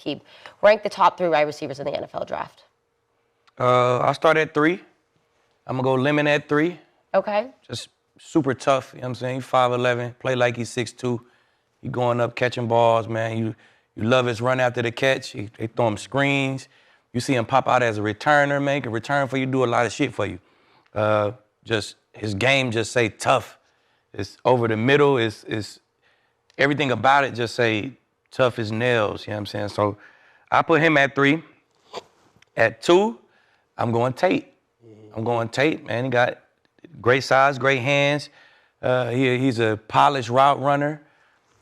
Aqib. Rank the top 3 wide receivers in the NFL draft. I'll start at 3. I'm going to go Lemon at 3. Okay. Just super tough, you know what I'm saying? He's 5'11", play like he's 6'2". He going up catching balls, man. You love his run after the catch. They throw him screens. You see him pop out as a returner, man. He can return for you, do a lot of shit for you. Just his game just say tough. It's over the middle. It's everything about it just say tough as nails, you know what I'm saying? So I put him at 3. At 2, I'm going Tate. I'm going Tate, man. He got great size, great hands. He's a polished route runner.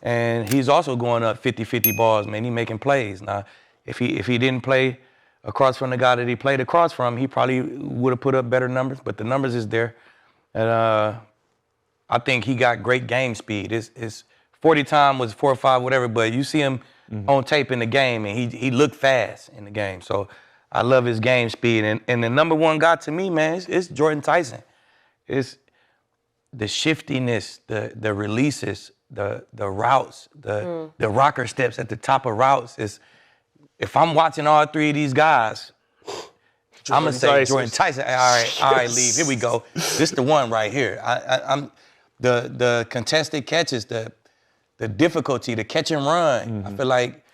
And he's also going up 50-50 balls, man. He's making plays. Now, if he didn't play across from the guy that he played across from, he probably would have put up better numbers, but the numbers is there. And I think he got great game speed. His 40 time was 4.5, whatever, but you see him on tape in the game, and he looked fast in the game. So I love his game speed. And the number 1 guy to me, man, it's Jordyn Tyson. It's the shiftiness, the releases, the routes, the rocker steps at the top of routes. If I'm watching all 3 of these guys, I'm going to say Jordyn Tyson. All right, leave. Here we go. This the one right here. I'm the contested catches, the difficulty, the catch and run. I feel like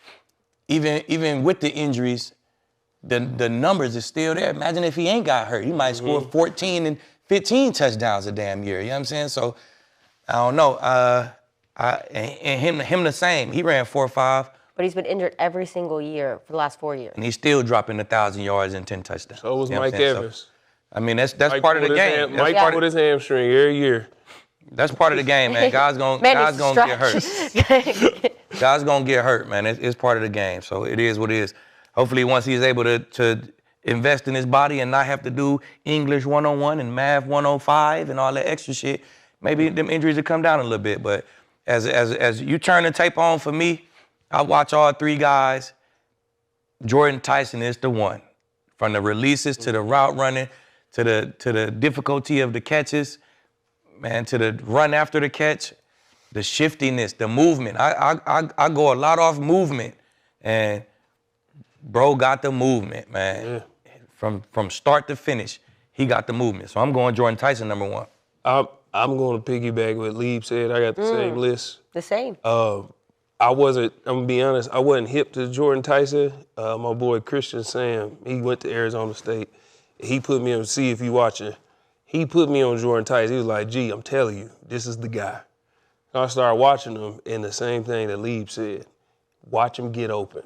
even with the injuries, the numbers is still there. Imagine if he ain't got hurt. He might score 14 and 15 touchdowns a damn year. You know what I'm saying? So, I don't know. And him the same. He ran 4.5. But he's been injured every single year for the last 4 years. And he's still dropping 1,000 yards and 10 touchdowns. So was Mike Evans. So, I mean, that's part of the game. Mike pulled his hamstring every year. That's part of the game, man. Guys gonna get hurt. Guys gonna get hurt, man. It's part of the game. So it is what it is. Hopefully, once he's able to invest in his body and not have to do English 101 and math 105 and all that extra shit, maybe them injuries will come down a little bit. But as you turn the tape on for me, I watch all 3 guys. Jordyn Tyson is the one. From the releases to the route running, to the difficulty of the catches, man, to the run after the catch, the shiftiness, the movement. I go a lot off movement, and bro got the movement, man. Yeah. From start to finish, he got the movement. So I'm going Jordyn Tyson number 1. I'm going to piggyback what Lieb said. I got the same list. The same. I'm gonna be honest, I wasn't hip to Jordyn Tyson. My boy Christian Sam, he went to Arizona State. He put me on, see if you watching, he put me on Jordyn Tyson. He was like, gee, I'm telling you, this is the guy. And I started watching him, and the same thing that Lieb said. Watch him get open.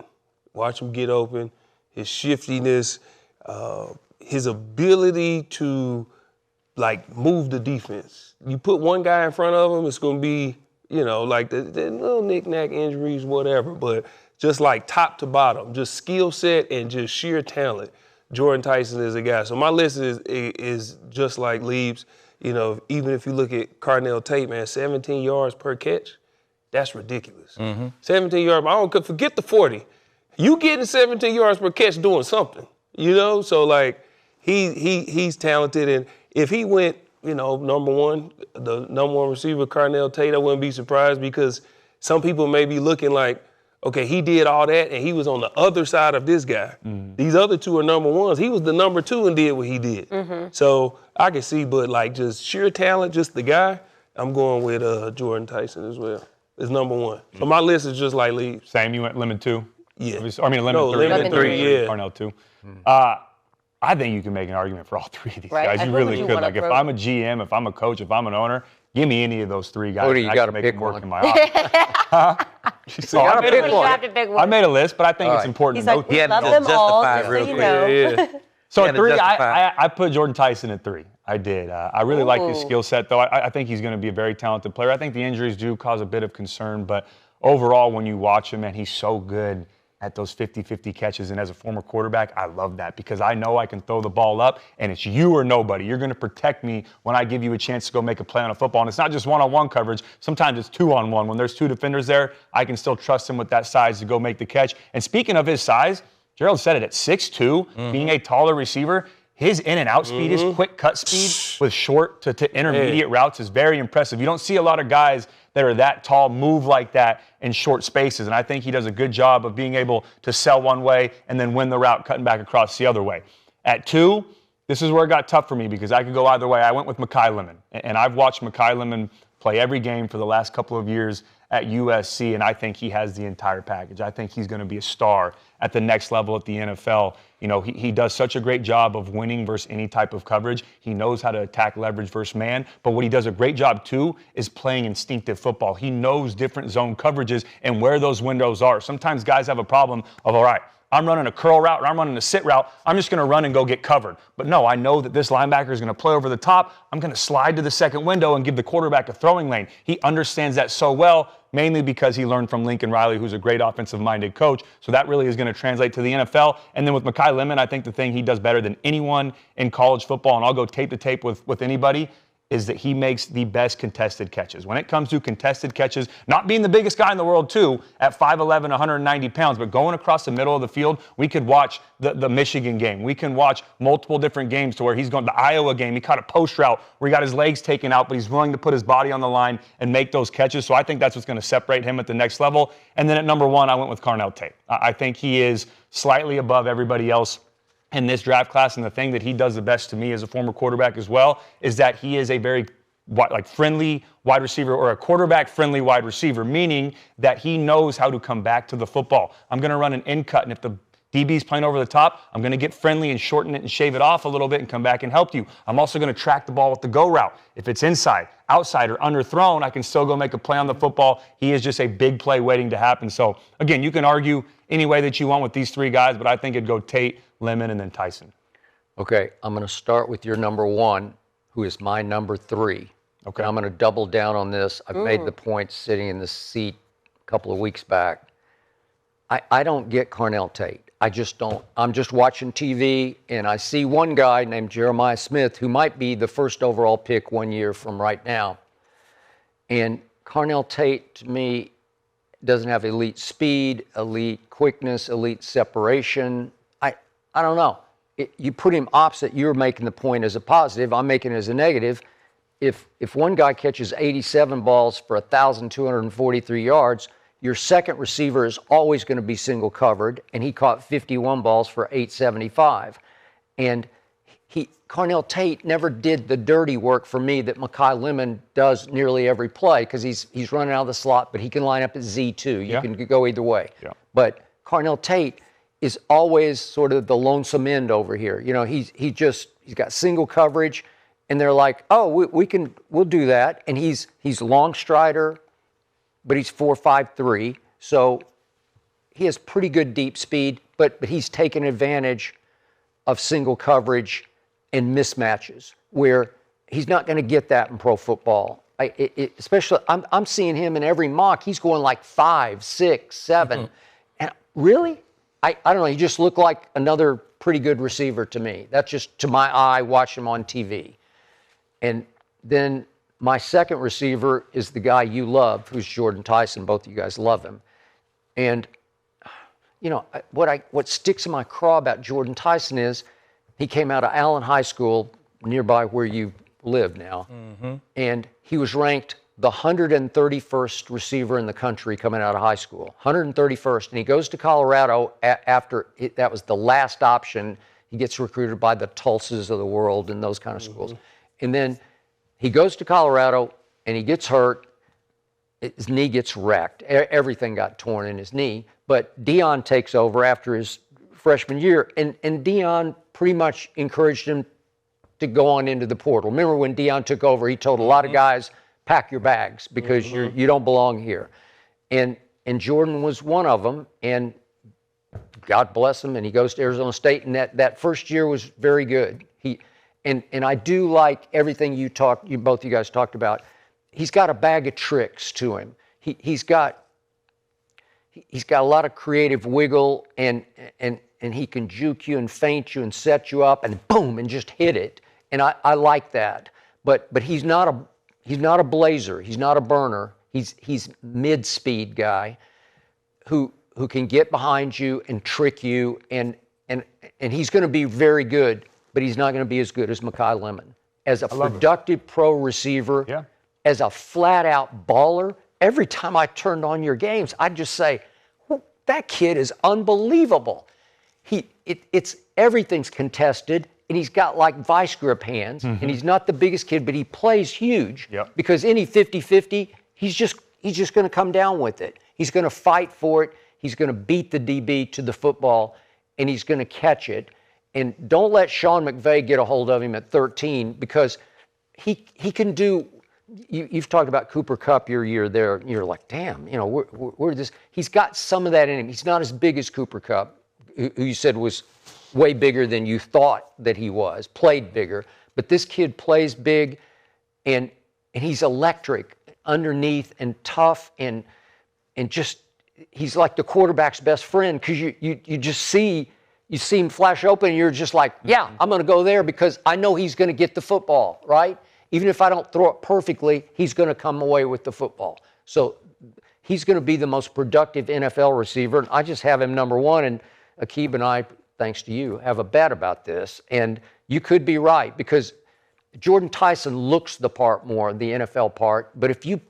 Watch him get open. His shiftiness, his ability to like move the defense. You put one guy in front of him, it's gonna be, you know, like the little knick-knack injuries, whatever, but just like top to bottom, just skill set and just sheer talent. Jordyn Tyson is a guy. So my list is just like Lieb's. You know, even if you look at Carnell Tate, man, 17 yards per catch, that's ridiculous. 17 yards, I don't forget the 40. You getting 17 yards per catch doing something, you know? So like he's talented, and if he went, you know, the number one receiver, Carnell Tate, I wouldn't be surprised, because some people may be looking like, okay, he did all that and he was on the other side of this guy. These other 2 are number 1s. He was the number 2 and did what he did. So I can see, but like just sheer talent, just the guy, I'm going with Jordyn Tyson as well. It's number 1. So my list is just like Lee. Same, you went lemon 2? Yeah. I mean, lemon 3. Lemon 3, yeah. Carnell 2. I think you can make an argument for all 3 of these right. guys. You really could. Like, if I'm a GM, if I'm a coach, if I'm an owner, give me any of those 3 guys. Cody, you got to make pick them work one. in my office. You got to pick one. I made a list, but I think it's important to note. He's like, we love them all, so you know. Yeah. So at 3, I put Jordyn Tyson at 3. I did. I really like his skill set, though. I think he's going to be a very talented player. I think the injuries do cause a bit of concern, but overall, when you watch him, man, he's so good at those 50-50 catches. And as a former quarterback, I love that, because I know I can throw the ball up and it's you or nobody. You're going to protect me when I give you a chance to go make a play on a football. And it's not just one-on-one coverage. Sometimes it's 2-on-1. When there's 2 defenders there, I can still trust him with that size to go make the catch. And speaking of his size, Gerald said it, at 6'2", being a taller receiver, his in and out speed, his quick cut speed with short to intermediate routes is very impressive. You don't see a lot of guys that are that tall move like that in short spaces. And I think he does a good job of being able to sell one way and then win the route cutting back across the other way. At 2, this is where it got tough for me because I could go either way. I went with Makai Lemon, and I've watched Makai Lemon play every game for the last couple of years at USC, and I think he has the entire package. I think he's going to be a star at the next level at the NFL. You know, he does such a great job of winning versus any type of coverage. He knows how to attack leverage versus man, but what he does a great job too is playing instinctive football. He knows different zone coverages and where those windows are. Sometimes guys have a problem of, all right, I'm running a curl route or I'm running a sit route. I'm just going to run and go get covered. But no, I know that this linebacker is going to play over the top. I'm going to slide to the second window and give the quarterback a throwing lane. He understands that so well, mainly because he learned from Lincoln Riley, who's a great offensive-minded coach. So that really is going to translate to the NFL. And then with Makai Lemon, I think the thing he does better than anyone in college football, and I'll go tape to tape with anybody, is that he makes the best contested catches. When it comes to contested catches, not being the biggest guy in the world too, at 5'11", 190 pounds, but going across the middle of the field, we could watch the Michigan game. We can watch multiple different games to where he's going, the Iowa game, he caught a post route where he got his legs taken out, but he's willing to put his body on the line and make those catches. So I think that's what's going to separate him at the next level. And then at number 1, I went with Carnell Tate. I think he is slightly above everybody else in this draft class, and the thing that he does the best to me as a former quarterback as well is that he is a very friendly wide receiver, or a quarterback-friendly wide receiver, meaning that he knows how to come back to the football. I'm going to run an in cut, and if the DB's playing over the top, I'm going to get friendly and shorten it and shave it off a little bit and come back and help you. I'm also going to track the ball with the go route. If it's inside, outside, or underthrown, I can still go make a play on the football. He is just a big play waiting to happen. So, again, you can argue any way that you want with these 3 guys, but I think it'd go Tate, Lemon, and then Tyson. Okay, I'm going to start with your number 1, who is my number 3. Okay. And I'm going to double down on this. I've made the point sitting in the seat a couple of weeks back. I don't get Carnell Tate. I just don't. I'm just watching TV, and I see one guy named Jeremiah Smith, who might be the first overall pick 1 year from right now. And Carnell Tate, to me, doesn't have elite speed, elite quickness, elite separation. I don't know. You put him opposite, you're making the point as a positive, I'm making it as a negative. If one guy catches 87 balls for 1,243 yards, your second receiver is always going to be single covered, and he caught 51 balls for 875. And Carnell Tate never did the dirty work for me that Makai Lemon does nearly every play, because he's running out of the slot, but he can line up at Z2. You can go either way. Yeah. But Carnell Tate is always sort of the lonesome end over here. You know, he's got single coverage, and they're like, oh, we'll do that. And he's long strider, but he's 4.53, so he has pretty good deep speed, but he's taken advantage of single coverage and mismatches where he's not going to get that in pro football. Especially, I'm seeing him in every mock. He's going like 5, 6, 7. And really? I don't know. He just looked like another pretty good receiver to me. That's just to my eye, watching him on TV. And then my second receiver is the guy you love, who's Jordyn Tyson. Both of you guys love him. And, you know, what sticks in my craw about Jordyn Tyson is he came out of Allen High School, nearby where you live now, and he was ranked the 131st receiver in the country coming out of high school, 131st, and he goes to Colorado after that was the last option. He gets recruited by the Tulsas of the world and those kind of schools. And then he goes to Colorado, and he gets hurt. His knee gets wrecked. Everything got torn in his knee. But Deion takes over after his freshman year, and Deion pretty much encouraged him to go on into the portal. Remember when Deion took over, he told a lot of guys, pack your bags because you don't belong here. And Jordyn was one of them, and God bless him, and he goes to Arizona State, and that first year was very good. And I do like everything both you guys talked about. He's got a bag of tricks to him. He's got a lot of creative wiggle, and he can juke you and feint you and set you up and boom and just hit it. And I like that. But he's not a blazer. He's not a burner. He's mid-speed guy who can get behind you and trick you, and he's going to be very good, but he's not going to be as good as Makai Lemon. As a productive pro receiver, as a flat-out baller, every time I turned on your games, I'd just say, that kid is unbelievable. It's everything's contested, and he's got like vice grip hands, and he's not the biggest kid, but he plays huge. Because any 50-50, he's just going to come down with it. He's going to fight for it. He's going to beat the DB to the football, and he's going to catch it. And don't let Sean McVay get a hold of him at 13, because he can do. You've talked about Cooper Kupp your year there. You're like, damn, you know, where this? He's got some of that in him. He's not as big as Cooper Kupp, who you said was way bigger than you thought that he was, played bigger. But this kid plays big, and he's electric underneath and tough, and just he's like the quarterback's best friend, because you just see him flash open, and you're just like, yeah, I'm going to go there because I know he's going to get the football, right? Even if I don't throw it perfectly, he's going to come away with the football. So he's going to be the most productive NFL receiver, and I just have him number one. And Aqib and I, thanks to you, have a bet about this. And you could be right, because Jordyn Tyson looks the part more, the NFL part. But if you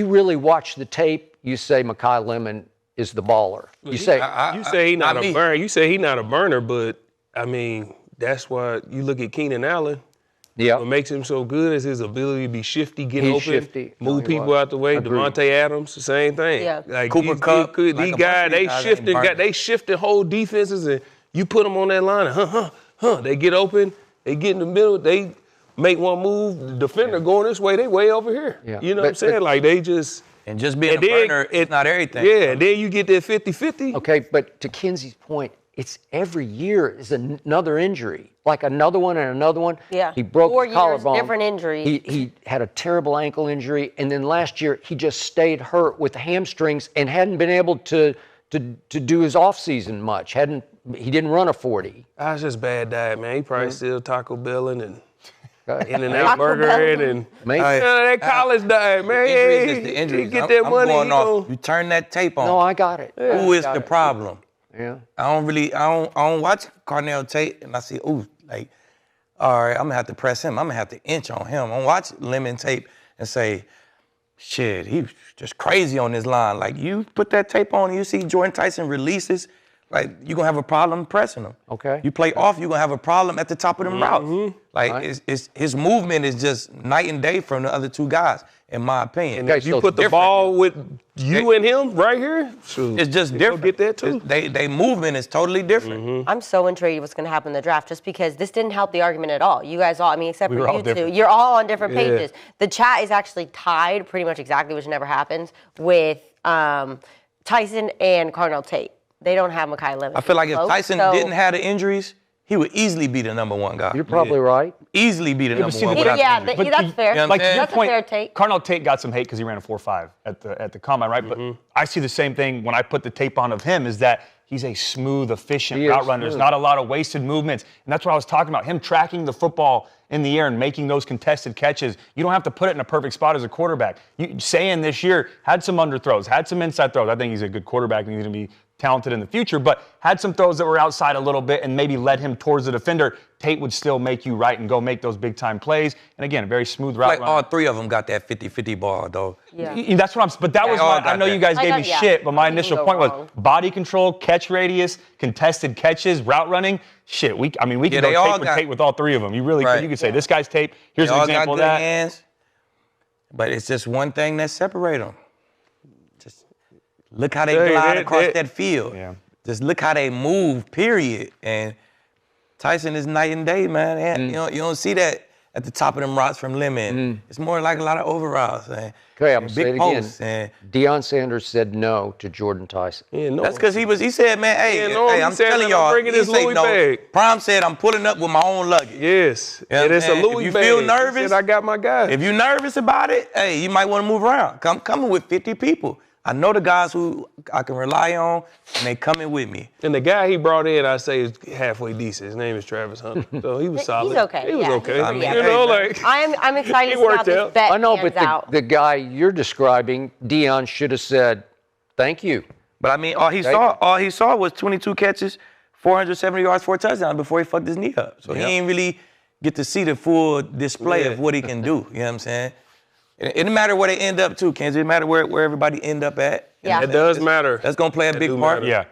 really watch the tape, you say Makai Lemon is the baller. You say he's not a burner. You say he's not a burner, but I mean, that's why you look at Keenan Allen. Yeah. What makes him so good is his ability to be shifty, get open, shifty. move people out the way. Agreed. Devontae Adams, the same thing. Yeah. Like Cooper Kupp, these guys, they shifted whole defenses, and you put them on that line, and they get open, they get in the middle, they make one move, the defender going this way, they way over here. Yeah. You know what I'm saying? Like they just. And just being a burner, it's not everything. Yeah, and then you get that 50-50. Okay, but to Kenzie's point, it's every year is another injury, like another one and another one. Yeah. He broke 4 the collarbone. years, different injury. He had a terrible ankle injury, and then last year he just stayed hurt with the hamstrings and hadn't been able to do his off season much. He didn't run a 40. That's just bad diet, man. He probably still Taco Belling and In-N-Out Burger and that college diet, man. The injuries. He get that money. Going off. You turn that tape on. No, I got it. Who is the problem? Yeah. I don't watch Carnell Tate, and I see, all right, I'm gonna have to press him. I'm gonna have to inch on him. I don't watch Lemon tape and say, shit, he's just crazy on this line. Like, you put that tape on and you see Jordyn Tyson releases, like, you're gonna have a problem pressing him. Okay. You play off, you're gonna have a problem at the top of them routes. Like, his movement is just night and day from the other two guys, in my opinion. And if you put the ball with you and him right here, it's just different. Get that too. They movement is totally different. I'm so intrigued what's going to happen in the draft, just because this didn't help the argument at all. You guys all, I mean, except for you two, you're all on different pages. The chat is actually tied, pretty much exactly, which never happens, with Tyson and Carnell Tate. They don't have Makai Lemon. I feel like if Tyson didn't have the injuries, he would easily be the number one guy. You're probably right. Easily be the number one. That's fair. You know Like to your That's point, a fair take. Carnell Tate got some hate because he ran a 4.5 at the combine, right? But I see the same thing when I put the tape on of him, is that he's a smooth, efficient route runner. There's not a lot of wasted movements. And that's what I was talking about, him tracking the football in the air and making those contested catches. You don't have to put it in a perfect spot as a quarterback. Sayin this year had some underthrows, had some inside throws. I think he's a good quarterback and he's going to be talented in the future, but had some throws that were outside a little bit and maybe led him towards the defender. Tate would still make you right and go make those big time plays. And again, a very smooth route runner. All three of them got that 50-50 ball, though. Yeah. That's what but that was I know you guys gave me shit, but my initial point was body control, catch radius, contested catches, route running. Shit, we can go tape for tape with all three of them. You really could. You could say, this guy's tape, here's an example of that. Hands, but it's just one thing that separates them. Just look how they glide across that field. Yeah. Just look how they move, period. And Tyson is night and day, man. And you don't see that at the top of them routes from Lemon. It's more like a lot of over routes. Okay, I'm going to say it posts, again. Deion Sanders said no to Jordyn Tyson. That's because he said, man, hey, I'm telling y'all, Prime said, I'm pulling up with my own luggage. Yes. And it's a Louis bag. If you feel nervous, I got my guy. If you're nervous about it, hey, you might want to move around. I'm coming with 50 people. I know the guys who I can rely on, and they coming with me. And the guy he brought in, I say, is halfway decent. His name is Travis Hunter. So he was solid. He's okay. He was okay. I mean, I'm excited to see how this bet I know, but out. the guy you're describing, Deion should have said, thank you. But I mean, all he saw was 22 catches, 470 yards, 4 touchdowns before he fucked his knee up. So he ain't really get to see the full display of what he can do. You know what I'm saying? It didn't matter where they end up to, Kansas. It didn't matter where everybody end up at. Yeah. It does matter. That's going to play a big part. Yeah.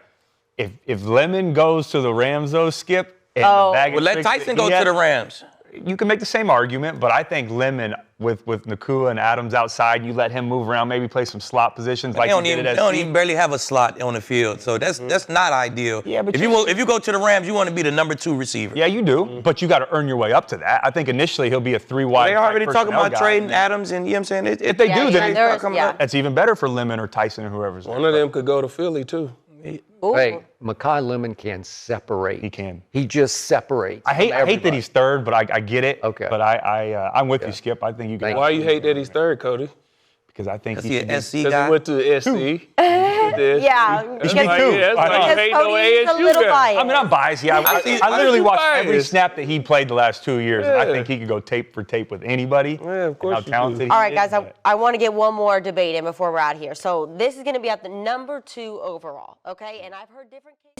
If Lemon goes to the Rams, though, Skip, and let Tyson go to the Rams. You can make the same argument, but I think Lemon with Nakua and Adams outside, you let him move around, maybe play some slot positions like he did at SC. They don't even barely have a slot on the field, so that's not ideal. Yeah, but if you go to the Rams, you want to be the number 2 receiver. Yeah, you do, but you got to earn your way up to that. I think initially he'll be a 3-wide. They already talking about trading Adams, and you know what I'm saying? If they do, then that's even better for Lemon or Tyson or whoever's there. One of them could go to Philly too. Hey, Makai Lemon can separate. He can. He just separates. I hate that he's third, but I get it. Okay. But I'm with you, Skip. I think you can. Why you hate that he's third, Cody? Because I think he's an SC Because guy. he went to the SC. Yeah. That's Me why too. that's why you hate no Cody's a ASU little guy. biased. I mean, I'm biased. Yeah, I literally watched every snap that he played the last 2 years, and I think he could go tape for tape with anybody. Yeah, of course How you talented do. he All right, is, guys, but- I want to get one more debate in before we're out here. So this is going to be at the number 2 overall, okay? And I've heard different cases.